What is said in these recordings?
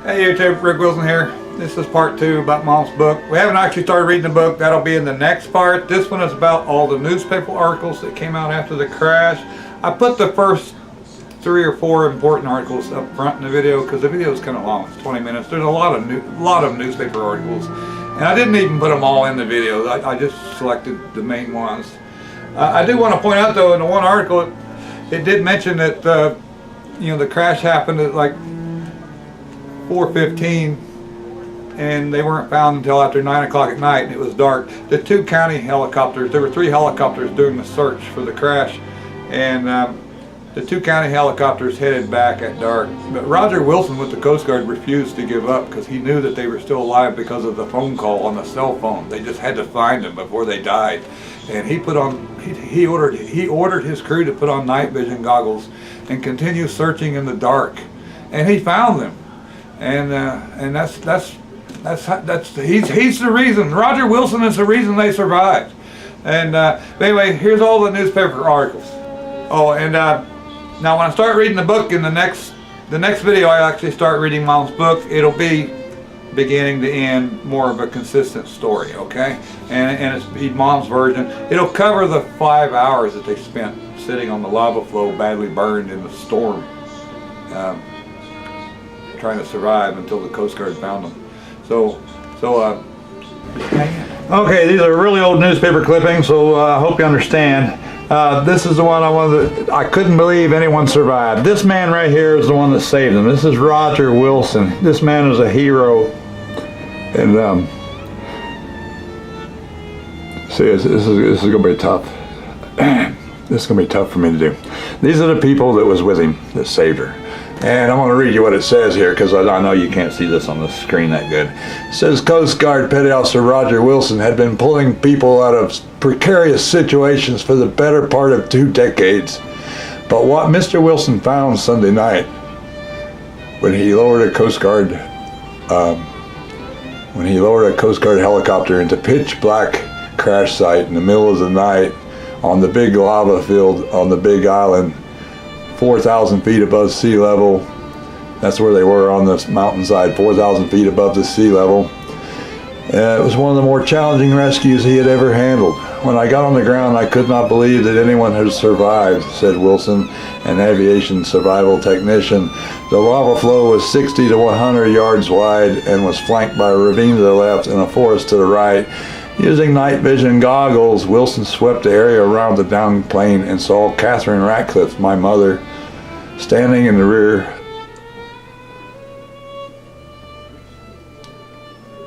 Hey YouTube, Rick Wilson here. This is part 2 about Mom's book. We haven't actually started reading the book. That'll be in the next part. This one is about all the newspaper articles that came out after the crash. I put the first 3 or 4 important articles up front in the video because the video is kind of long. It's 20 minutes. There's a lot of newspaper articles, and I didn't even put them all in the video. I just selected the main ones. I do want to point out though, in the one article, it did mention that the crash happened at like 4:15, and they weren't found until after 9 o'clock at night, and it was dark. The 2 county helicopters, there were 3 helicopters doing the search for the crash, and the 2 county helicopters headed back at dark. But Roger Wilson with the Coast Guard refused to give up because he knew that they were still alive because of the phone call on the cell phone. They just had to find them before they died, and he ordered his crew to put on night vision goggles and continue searching in the dark, and he found them. And that's he's the reason. Roger Wilson is the reason they survived. And anyway, here's all the newspaper articles. Oh, and now when I start reading the book in the next video, I actually start reading Mom's book. It'll be beginning to end more of a consistent story, okay? And it's Mom's version. It'll cover the 5 hours that they spent sitting on the lava flow, badly burned in the storm, trying to survive until the Coast Guard found them. Okay, these are really old newspaper clippings, so I hope you understand. This is the one I couldn't believe anyone survived. This man right here is the one that saved them. This is Roger Wilson. This man is a hero. And see, this is gonna be tough. This is gonna be tough for me to do. These are the people that was with him that saved her. And I'm going to read you what it says here because I know you can't see this on the screen that good. It says Coast Guard Petty Officer Roger Wilson had been pulling people out of precarious situations for the better part of 2 decades. But what Mr. Wilson found Sunday night when he lowered a Coast Guard helicopter into pitch black crash site in the middle of the night on the big lava field on the Big Island, 4,000 feet above sea level. That's where they were, on this mountainside, 4,000 feet above the sea level. It was one of the more challenging rescues he had ever handled. When I got on the ground, I could not believe that anyone had survived, said Wilson, an aviation survival technician. The lava flow was 60 to 100 yards wide and was flanked by a ravine to the left and a forest to the right. Using night vision goggles, Wilson swept the area around the downed plane and saw Catherine Ratcliffe, my mother, standing in the rear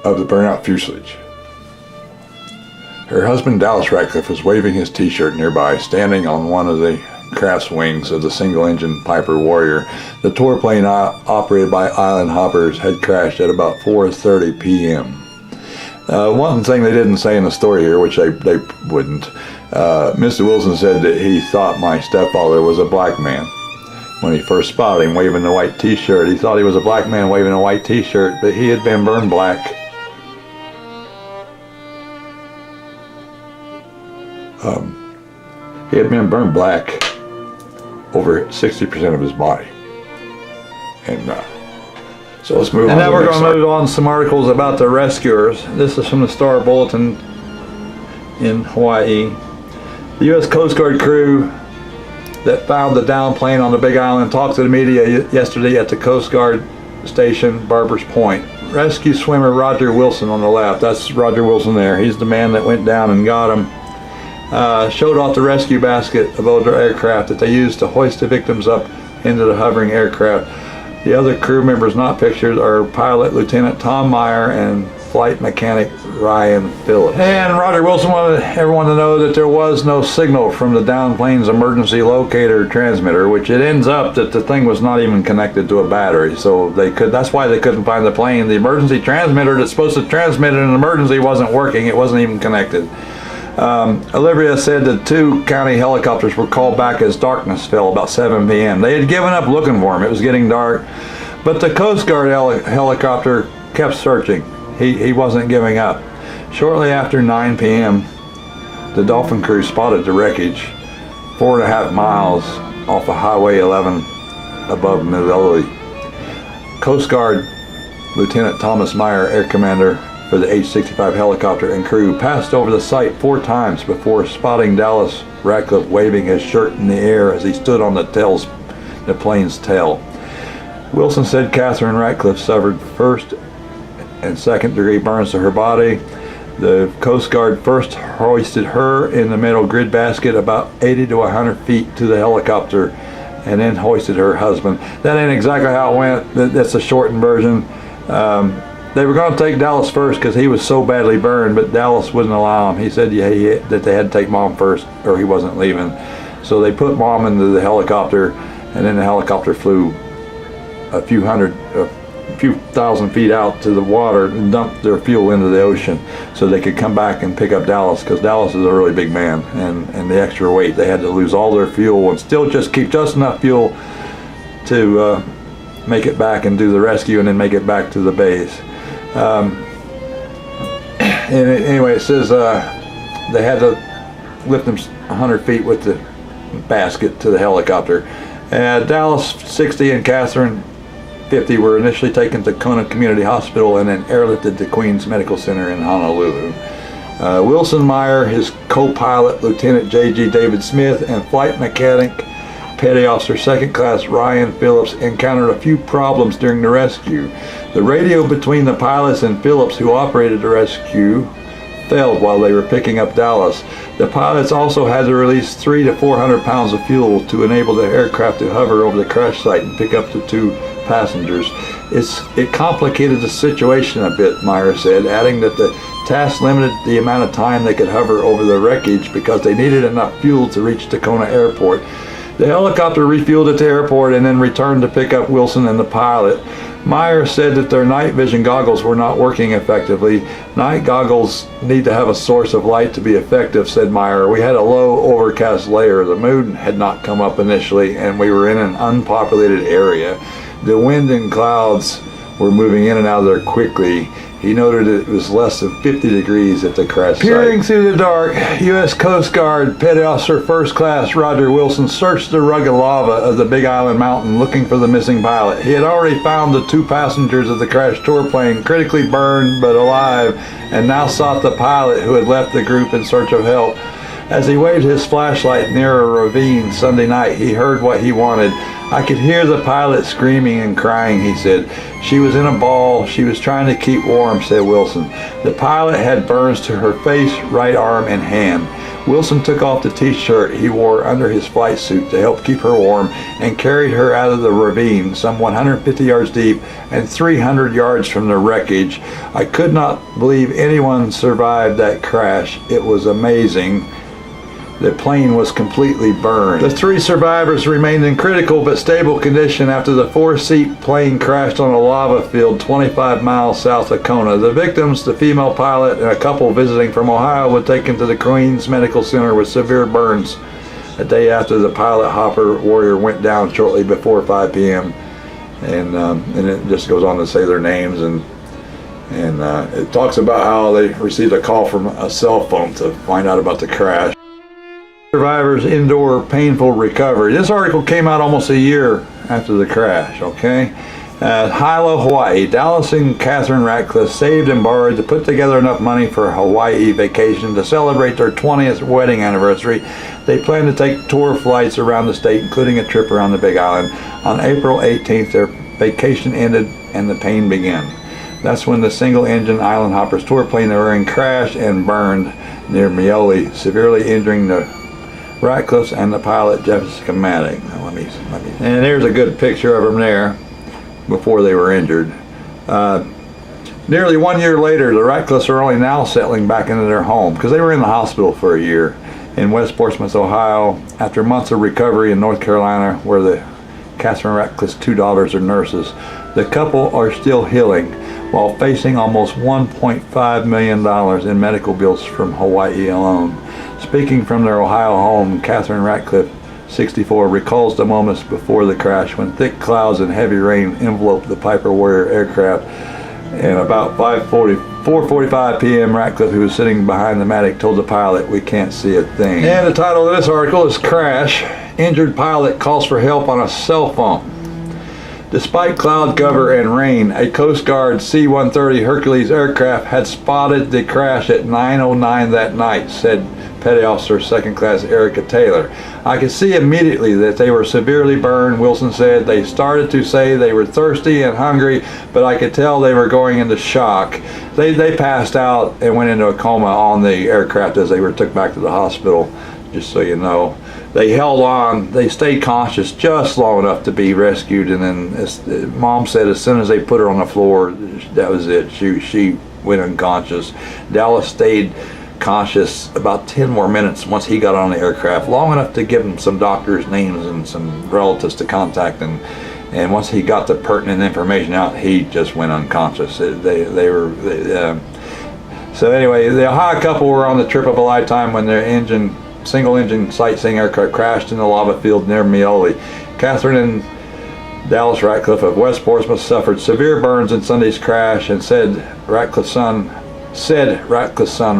of the burnout fuselage. Her husband, Dallas Ratcliffe, was waving his t-shirt nearby, standing on one of the craft's wings of the single-engine Piper Warrior. The tour plane operated by Island Hoppers had crashed at about 4:30 p.m. One thing they didn't say in the story here, which they wouldn't, Mr. Wilson said that he thought my stepfather was a black man. When he first spotted him waving the white t-shirt, he thought he was a black man waving a white t-shirt, but he had been burned black. He had been burned black over 60% of his body. And so let's move on. And now we're going to move on to some articles about the rescuers. This is from the Star Bulletin in Hawaii. The U.S. Coast Guard crew that found the downed plane on the Big Island talked to the media yesterday at the Coast Guard station, Barbers Point. Rescue swimmer Roger Wilson on the left, that's Roger Wilson there, he's the man that went down and got him, showed off the rescue basket of older aircraft that they used to hoist the victims up into the hovering aircraft. The other crew members not pictured are pilot Lieutenant Tom Meyer and flight mechanic Ryan Phillips. And Roger Wilson wanted everyone to know that there was no signal from the downed plane's emergency locator transmitter, which it ends up that the thing was not even connected to a battery. So that's why they couldn't find the plane. The emergency transmitter that's supposed to transmit an emergency wasn't working. It wasn't even connected. Olivia said that 2 county helicopters were called back as darkness fell about 7 p.m. They had given up looking for him. It was getting dark. But the Coast Guard helicopter kept searching. He wasn't giving up. Shortly after 9 p.m., the Dolphin crew spotted the wreckage 4.5 miles off of Highway 11 above Midlothian. Coast Guard Lieutenant Thomas Meyer, air commander for the H-65 helicopter, and crew passed over the site 4 times before spotting Dallas Ratcliffe waving his shirt in the air as he stood on the plane's tail. Wilson said Catherine Ratcliffe suffered first and second degree burns to her body. The Coast Guard first hoisted her in the metal grid basket about 80 to 100 feet to the helicopter, and then hoisted her husband. That ain't exactly how it went. That's a shortened version. They were going to take Dallas first because he was so badly burned, but Dallas wouldn't allow him. He said that they had to take Mom first or he wasn't leaving. So they put Mom into the helicopter, and then the helicopter flew a few thousand feet out to the water and dumped their fuel into the ocean so they could come back and pick up Dallas, because Dallas is a really big man, and the extra weight, they had to lose all their fuel and still just keep just enough fuel to make it back and do the rescue and then make it back to the base. Anyway, it says they had to lift them 100 feet with the basket to the helicopter. Dallas 60 and Catherine 50 were initially taken to Kona Community Hospital and then airlifted to Queens Medical Center in Honolulu. Wilson Meyer, his co-pilot Lieutenant J.G. David Smith, and flight mechanic Petty Officer Second Class Ryan Phillips encountered a few problems during the rescue. The radio between the pilots and Phillips, who operated the rescue, failed while they were picking up Dallas. The pilots also had to release 300 to 400 pounds of fuel to enable the aircraft to hover over the crash site and pick up the 2 passengers. It complicated the situation a bit, Meyer said, adding that the task limited the amount of time they could hover over the wreckage because they needed enough fuel to reach Tacoma Airport. The helicopter refueled at the airport and then returned to pick up Wilson and the pilot. Meyer said that their night vision goggles were not working effectively. Night goggles need to have a source of light to be effective, said Meyer. We had a low overcast layer. The moon had not come up initially, and we were in an unpopulated area. The wind and clouds were moving in and out of there quickly. He noted it was less than 50 degrees at the crash site. Peering through the dark, U.S. Coast Guard Petty Officer First Class Roger Wilson searched the rugged lava of the Big Island mountain looking for the missing pilot. He had already found the 2 passengers of the crashed tour plane, critically burned but alive, and now sought the pilot who had left the group in search of help. As he waved his flashlight near a ravine Sunday night, he heard what he wanted. I could hear the pilot screaming and crying, he said. She was in a ball. She was trying to keep warm, said Wilson. The pilot had burns to her face, right arm, and hand. Wilson took off the t-shirt he wore under his flight suit to help keep her warm and carried her out of the ravine, some 150 yards deep and 300 yards from the wreckage. I could not believe anyone survived that crash. It was amazing. The plane was completely burned. The 3 survivors remained in critical but stable condition after the 4-seat plane crashed on a lava field 25 miles south of Kona. The victims, the female pilot and a couple visiting from Ohio, were taken to the Queens Medical Center with severe burns a day after the pilot Hopper Warrior went down shortly before 5 p.m. And it just goes on to say their names, and it talks about how they received a call from a cell phone to find out about the crash. Survivors endure painful recovery. This article came out almost a year after the crash, okay? Hilo, Hawaii. Dallas and Catherine Ratcliffe saved and borrowed to put together enough money for a Hawaii vacation to celebrate their 20th wedding anniversary. They plan to take tour flights around the state, including a trip around the Big Island. On April 18th, their vacation ended and the pain began. That's when the single-engine Island Hoppers tour plane they were in crashed and burned near Mioli, severely injuring the Ratcliffe's and the pilot Jessica Maddox. And there's a good picture of them there before they were injured. Nearly 1 year later, the Ratcliffes are only now settling back into their home because they were in the hospital for a year in West Portsmouth, Ohio, after months of recovery in North Carolina, where the Catherine Ratcliffe's 2 daughters are nurses. The couple are still healing while facing almost $1.5 million in medical bills from Hawaii alone. Speaking from their Ohio home, Catherine Ratcliffe, 64, recalls the moments before the crash when thick clouds and heavy rain enveloped the Piper Warrior aircraft. And about 4:45 p.m., Ratcliffe, who was sitting behind the Matic, told the pilot, "We can't see a thing." And the title of this article is Crash. Injured pilot calls for help on a cell phone. Despite cloud cover and rain, a Coast Guard C-130 Hercules aircraft had spotted the crash at 9:09 that night, said Petty Officer 2nd Class Erica Taylor. I could see immediately that they were severely burned, Wilson said. They started to say they were thirsty and hungry, but I could tell they were going into shock. They passed out and went into a coma on the aircraft as they were took back to the hospital, just so you know. They held on, they stayed conscious just long enough to be rescued, and then Mom said as soon as they put her on the floor, that was it. She went unconscious. Dallas stayed conscious about 10 more minutes once he got on the aircraft, long enough to give him some doctors' names and some relatives to contact, and once he got the pertinent information out, he just went unconscious. So anyway, the Ohio couple were on the trip of a lifetime when their single-engine sightseeing aircraft crashed in the lava field near Meoli. Catherine and Dallas Ratcliffe of West Portsmouth suffered severe burns in Sunday's crash, and said Ratcliffe's son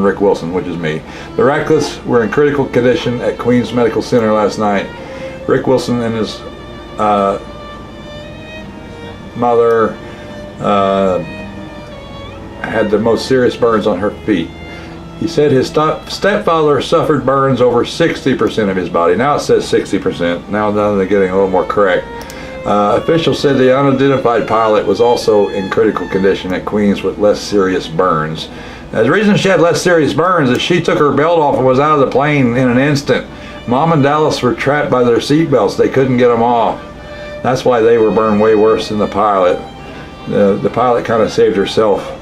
Rick Wilson, which is me. The Ratcliffes were in critical condition at Queens Medical Center last night. Rick Wilson and his mother had the most serious burns on her feet. He said his stepfather suffered burns over 60% of his body. Now it says 60%. Now they're getting a little more correct. Officials said the unidentified pilot was also in critical condition at Queens with less serious burns. Now, the reason she had less serious burns is she took her belt off and was out of the plane in an instant. Mom and Dallas were trapped by their seat belts. They couldn't get them off. That's why they were burned way worse than the pilot. The pilot kind of saved herself.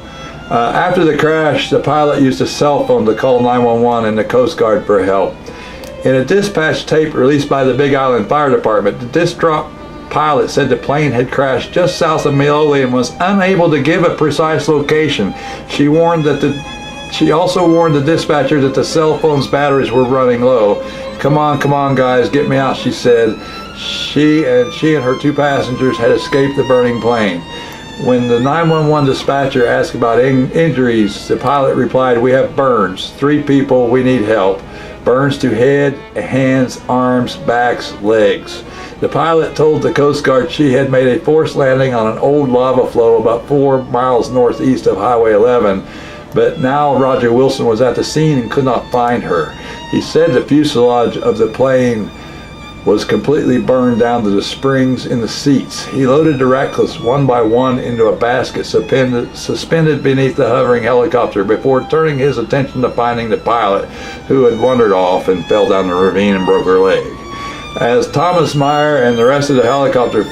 After the crash, the pilot used a cell phone to call 911 and the Coast Guard for help. In a dispatch tape released by the Big Island Fire Department, the distraught pilot said the plane had crashed just south of Meoli and was unable to give a precise location. She also warned the dispatcher that the cell phone's batteries were running low. Come on guys, get me out, she said. She and her two passengers had escaped the burning plane. When the 911 dispatcher asked about injuries, the pilot replied, "We have burns. 3 people, we need help. Burns to head, hands, arms, backs, legs." The pilot told the Coast Guard she had made a forced landing on an old lava flow about 4 miles northeast of Highway 11, but now Roger Wilson was at the scene and could not find her. He said the fuselage of the plane was completely burned down to the springs in the seats. He loaded the Ratcliffes one by one into a basket suspended beneath the hovering helicopter before turning his attention to finding the pilot, who had wandered off and fell down the ravine and broke her leg. As Thomas Meyer and the rest of the helicopter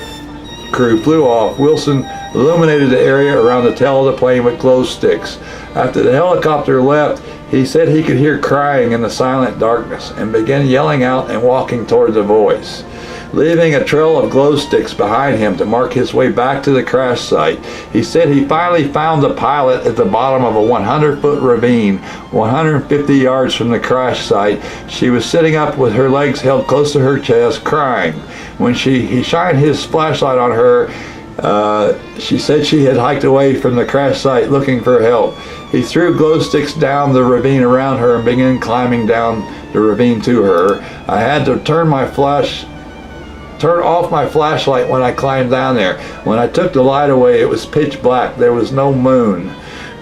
crew flew off, Wilson illuminated the area around the tail of the plane with glow sticks. After the helicopter left, he said he could hear crying in the silent darkness and began yelling out and walking toward the voice, leaving a trail of glow sticks behind him to mark his way back to the crash site. He said he finally found the pilot at the bottom of a 100-foot ravine, 150 yards from the crash site. She was sitting up with her legs held close to her chest, crying. When he shined his flashlight on her, she said she had hiked away from the crash site looking for help. He threw glow sticks down the ravine around her and began climbing down the ravine to her. I had to turn off my flashlight when I climbed down there. When I took the light away, it was pitch black. There was no moon.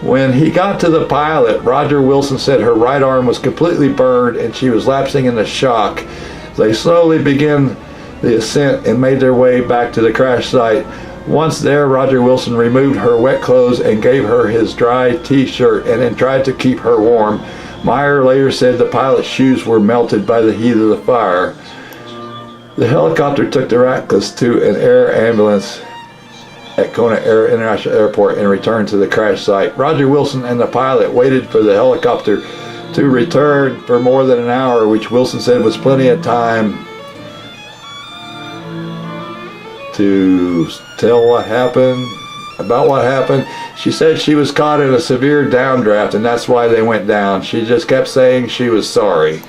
When he got to the pilot, Roger Wilson said her right arm was completely burned and she was lapsing into shock. They slowly began the ascent and made their way back to the crash site. Once there, Roger Wilson removed her wet clothes and gave her his dry t-shirt and then tried to keep her warm. Meyer later said the pilot's shoes were melted by the heat of the fire. The helicopter took the Ratcliffes to an air ambulance at Kona International Airport and returned to the crash site. Roger Wilson and the pilot waited for the helicopter to return for more than an hour, which Wilson said was plenty of time to tell what happened. She said she was caught in a severe downdraft and that's why they went down. She just kept saying she was sorry.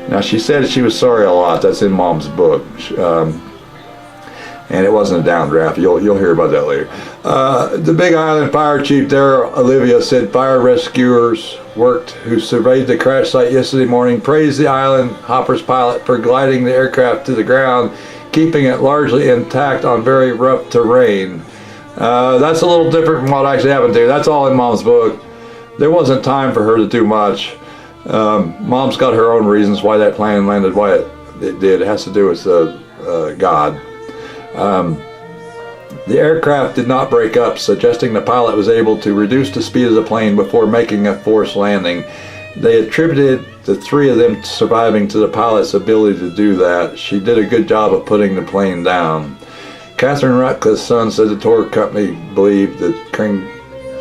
Now she said she was sorry a lot. That's in Mom's book. And it wasn't a downdraft. You'll hear about that later. The Big Island Fire Chief there, Olivia, said fire rescuers who surveyed the crash site yesterday morning praised the Island Hopper's pilot for gliding the aircraft to the ground keeping it largely intact on very rough terrain. That's a little different from what actually happened to her. That's all in Mom's book. There wasn't time for her to do much. Mom's got her own reasons why that plane landed why it did. It has to do with God. The aircraft did not break up, suggesting the pilot was able to reduce the speed of the plane before making a forced landing. They attributed the three of them surviving to the pilot's ability to do that. She did a good job of putting the plane down. Catherine Ratcliffe's son said the tour company believed the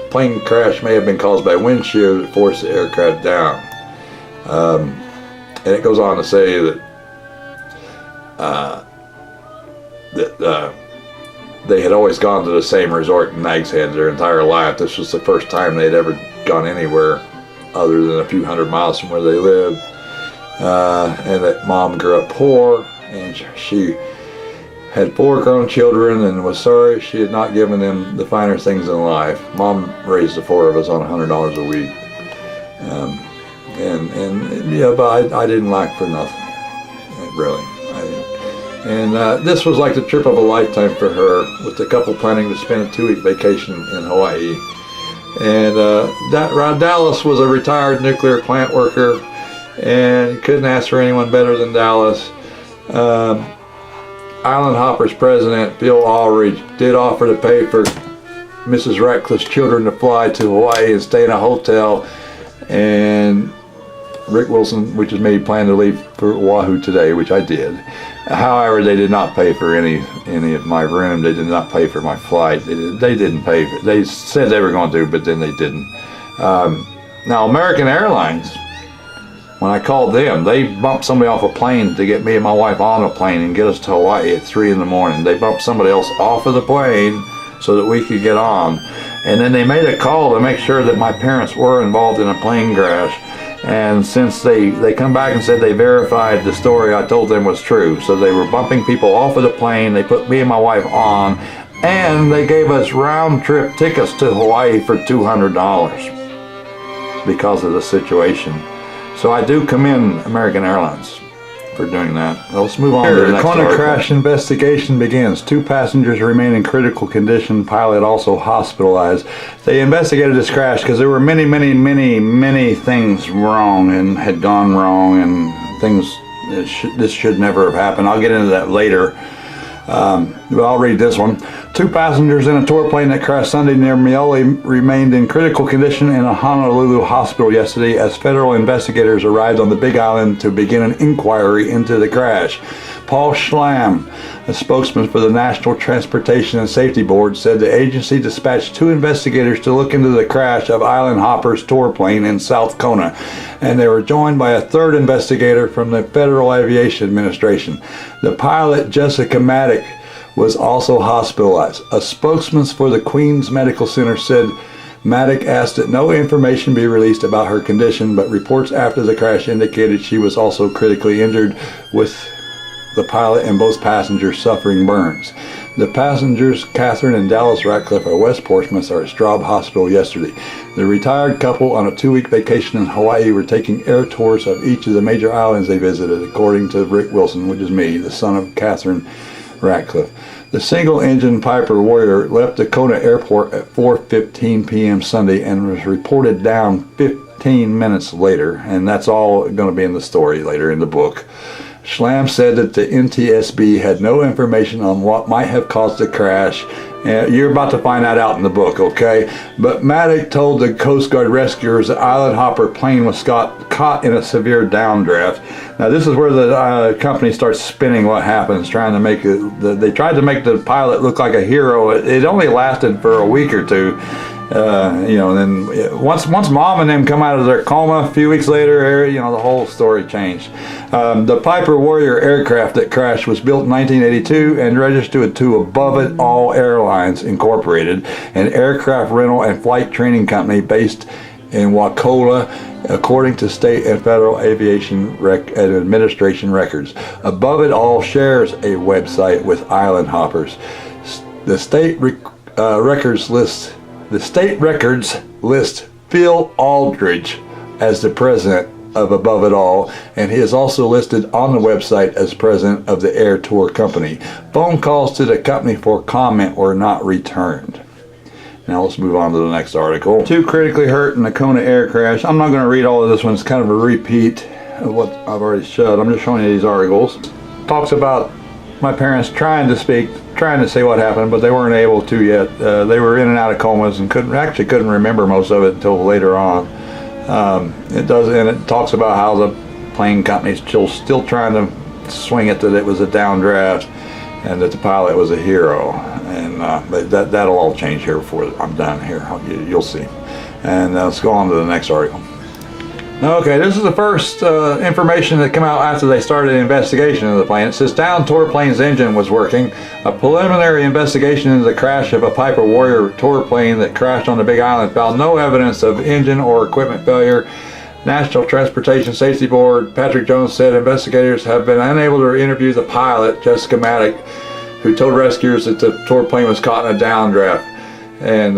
plane crash may have been caused by wind shear that forced the aircraft down. And it goes on to say that they had always gone to the same resort in Nags Head their entire life. This was the first time they'd ever gone anywhere other than a few hundred miles from where they lived. And that Mom grew up poor, and she had 4 grown children and was sorry she had not given them the finer things in life. Mom raised the 4 of us on $100 a week. Yeah, but I didn't lack for nothing, really. This was like the trip of a lifetime for her, with the couple planning to spend a 2-week vacation in Hawaii. And Dallas was a retired nuclear plant worker, and you couldn't ask for anyone better than Dallas. Island Hoppers president Bill Aldrich did offer to pay for Mrs. Ratcliffe's children to fly to Hawaii and stay in a hotel, and Rick Wilson, which is me, planned to leave for Oahu today, which I did. However, they did not pay for any of my room. They did not pay for my flight. They didn't pay for it. They said they were going to, but then they didn't. Now, American Airlines, when I called them, they bumped somebody off a plane to get me and my wife on a plane and get us to Hawaii at 3 in the morning. They bumped somebody else off of the plane so that we could get on. And then they made a call to make sure that my parents were involved in a plane crash. And since they come back and said they verified the story I told them was true, so they were bumping people off of the plane, they put me and my wife on, and they gave us round-trip tickets to Hawaii for $200 because of the situation. So I do commend American Airlines for doing that. Well, let's move on to the next article. Kona crash investigation begins. 2 passengers remain in critical condition. Pilot also hospitalized. They investigated this crash because there were many things wrong and had gone wrong, and things this should never have happened. I'll get into that later. But I'll read this one. 2 passengers in a tour plane that crashed Sunday near Mioli remained in critical condition in a Honolulu hospital yesterday as federal investigators arrived on the Big Island to begin an inquiry into the crash. Paul Schlam, a spokesman for the National Transportation and Safety Board, said the agency dispatched 2 investigators to look into the crash of Island Hoppers tour plane in South Kona, and they were joined by a 3rd investigator from the Federal Aviation Administration. The pilot, Jessica Maddock, was also hospitalized. A spokesman for the Queens Medical Center said Maddock asked that no information be released about her condition, but reports after the crash indicated she was also critically injured, with the pilot and both passengers suffering burns. The passengers, Catherine and Dallas Ratcliffe of West Portsmouth, are at Straub Hospital yesterday. The retired couple on a 2-week vacation in Hawaii were taking air tours of each of the major islands they visited, according to Rick Wilson, which is me, the son of Catherine Ratcliffe. The single-engine Piper Warrior left the Kona airport at 4:15 p.m. Sunday and was reported down 15 minutes later, and that's all going to be in the story later in the book. Schlam said that the NTSB had no information on what might have caused the crash. You're about to find that out in the book, okay? But Maddock told the Coast Guard rescuers the Island Hopper plane was caught in a severe downdraft. Now this is where the company starts spinning what happens, trying to make they tried to make the pilot look like a hero. It only lasted for a week or two. Then once Mom and them come out of their coma a few weeks later, the whole story changed. The Piper Warrior aircraft that crashed was built in 1982 and registered to Above It All Airlines Incorporated, an aircraft rental and flight training company based in Wakulla, according to state and federal aviation administration records. Above It All shares a website with Island Hoppers. The state records list Phil Aldrich as the president of Above It All, and he is also listed on the website as president of the Air Tour Company. Phone calls to the company for comment were not returned. Now let's move on to the next article. 2 critically hurt in the Kona air crash. I'm not going to read all of this one. It's kind of a repeat of what I've already showed. I'm just showing you these articles. Talks about my parents trying to say what happened, but they weren't able to yet. They were in and out of comas and couldn't remember most of it until later on. It talks about how the plane company's still trying to swing it that it was a downdraft and that the pilot was a hero. And but that'll all change here before I'm done here. You'll see. And let's go on to the next article. Okay, this is the first information that came out after they started an investigation of the plane. It says down tour plane's engine was working. A preliminary investigation into the crash of a Piper Warrior tour plane that crashed on the Big Island found no evidence of engine or equipment failure. National Transportation Safety Board, Patrick Jones said investigators have been unable to interview the pilot, Jessica Maddock, who told rescuers that the tour plane was caught in a downdraft. And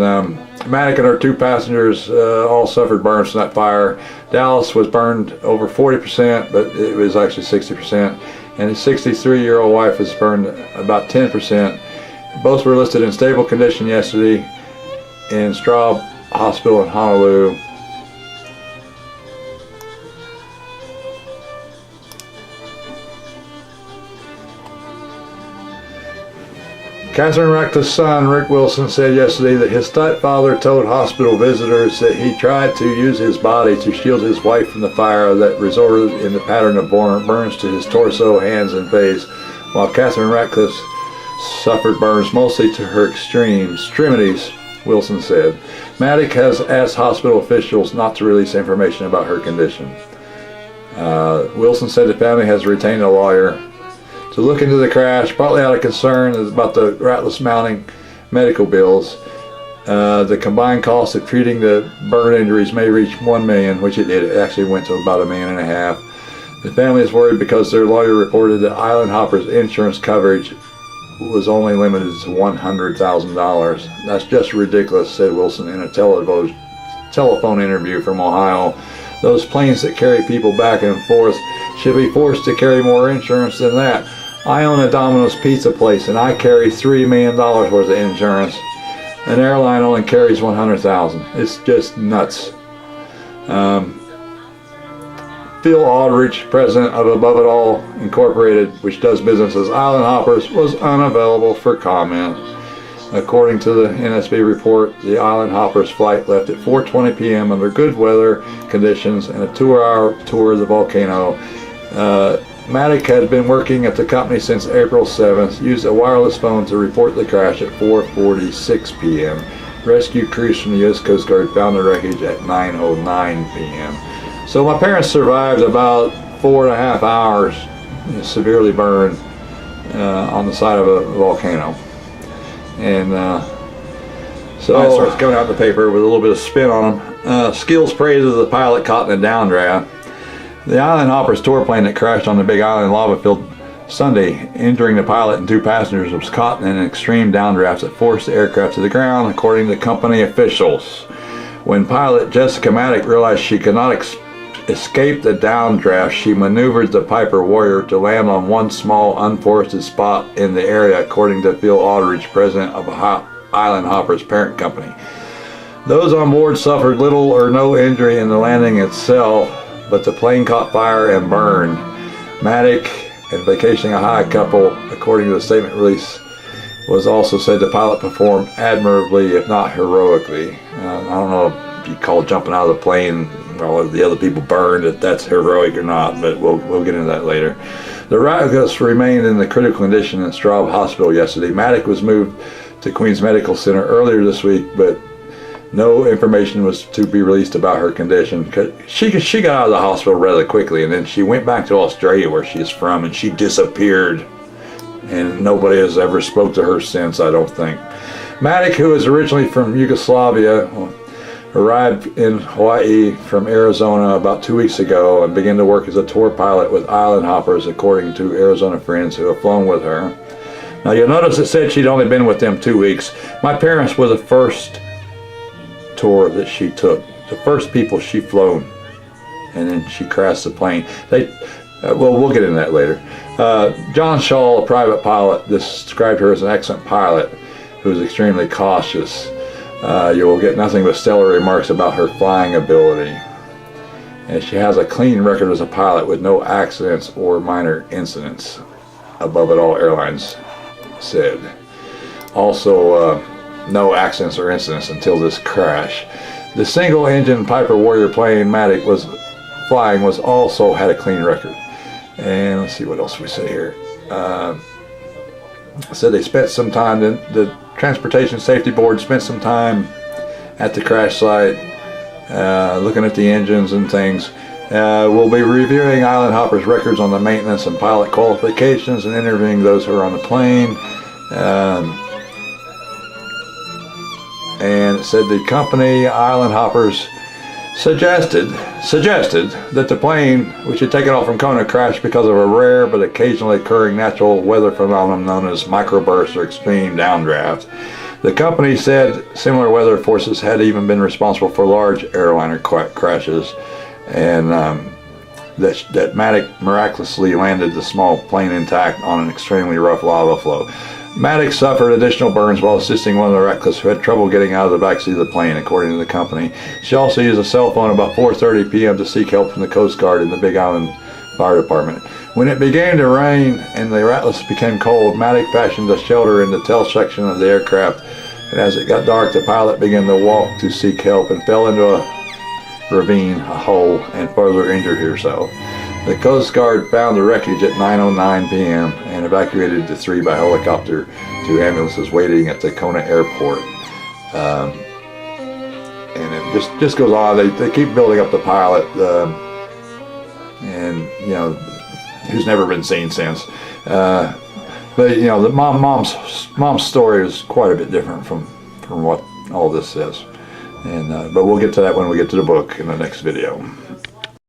Maddock and her 2 passengers all suffered burns from that fire. Dallas was burned over 40%, but it was actually 60%. And his 63-year-old wife was burned about 10%. Both were listed in stable condition yesterday in Straub Hospital in Honolulu. Catherine Ratcliffe's son, Rick Wilson, said yesterday that his stepfather told hospital visitors that he tried to use his body to shield his wife from the fire that resulted in the pattern of burns to his torso, hands, and face, while Catherine Ratcliffe suffered burns mostly to her extremities, Wilson said. Maddock has asked hospital officials not to release information about her condition. Wilson said the family has retained a lawyer to look into the crash, partly out of concern about the Ratcliffe's mounting medical bills. The combined cost of treating the burn injuries may reach $1 million, which it did. It actually went to about $1.5 million. The family is worried because their lawyer reported that Island Hopper's insurance coverage was only limited to $100,000. That's just ridiculous, said Wilson in a telephone interview from Ohio. Those planes that carry people back and forth should be forced to carry more insurance than that. I own a Domino's pizza place and I carry $3 million worth of insurance. An airline only carries $100,000. It's just nuts. Phil Aldrich, president of Above It All Incorporated, which does business as Island Hoppers, was unavailable for comment. According to the NSB report, the Island Hoppers flight left at 4:20 p.m. under good weather conditions and a 2-hour tour of the volcano. Maddock had been working at the company since April 7th, used a wireless phone to report the crash at 4:46 p.m. Rescue crews from the U.S. Coast Guard found the wreckage at 9:09 p.m. So my parents survived about 4.5 hours, severely burned on the side of a volcano. And so it starts coming out in the paper with a little bit of spin on them. Skills praises the pilot caught in a downdraft. The Island Hoppers tour plane that crashed on the Big Island lava field Sunday, injuring the pilot and 2 passengers, was caught in an extreme downdraft that forced the aircraft to the ground, according to company officials. When pilot Jessica Maddock realized she could not escape the downdraft, she maneuvered the Piper Warrior to land on one small unforested spot in the area, according to Phil Aldrich, president of Island Hoppers parent company. Those on board suffered little or no injury in the landing itself, but the plane caught fire and burned. Maddock and Vacationing a High couple, according to the statement release, was also said the pilot performed admirably, if not heroically. I don't know if you call jumping out of the plane while the other people burned, if that's heroic or not, but we'll get into that later. The Ratcliffes remained in the critical condition in Straub Hospital yesterday. Maddock was moved to Queens Medical Center earlier this week, but no information was to be released about her condition. She got out of the hospital rather quickly, and then she went back to Australia, where she is from, and she disappeared. And nobody has ever spoke to her since, I don't think. Maddock, who is originally from Yugoslavia, arrived in Hawaii from Arizona about 2 weeks ago and began to work as a tour pilot with Island Hoppers, according to Arizona friends who have flown with her. Now you'll notice it said she'd only been with them 2 weeks. My parents were the first tour that she took, the first people she flown. and then she crashed the plane. Well, we'll get into that later. John Shaw, a private pilot, described her as an excellent pilot who was extremely cautious. You will get nothing but stellar remarks about her flying ability. And she has a clean record as a pilot with no accidents or minor incidents, Above It All Airlines said. Also, no accidents or incidents until this crash. The single-engine Piper Warrior plane Matic was flying also had a clean record. And let's see what else we say here. Said they spent some time, the Transportation Safety Board spent some time at the crash site, looking at the engines and things. We'll be reviewing Island Hopper's records on the maintenance and pilot qualifications and interviewing those who are on the plane. And it said the company, Island Hoppers, suggested that the plane, which had taken off from Kona, crashed because of a rare but occasionally occurring natural weather phenomenon known as microburst or extreme downdraft. The company said similar weather forces had even been responsible for large airliner crashes, and that Matic miraculously landed the small plane intact on an extremely rough lava flow. Matic suffered additional burns while assisting one of the reckless who had trouble getting out of the backseat of the plane, according to the company. She also used a cell phone about 4:30 p.m. to seek help from the Coast Guard and the Big Island Fire Department. When it began to rain and the Atlas became cold, Matic fashioned a shelter in the tail section of the aircraft, and as it got dark, the pilot began to walk to seek help and fell into a ravine, a hole, and further injured herself. The Coast Guard found the wreckage at 9:09 p.m. and evacuated the three by helicopter to ambulances waiting at the Kona airport. And it just goes on. They keep building up the pilot, and you know, who's never been seen since. But you know, the mom's story is quite a bit different from what all this says. And but we'll get to that when we get to the book in the next video.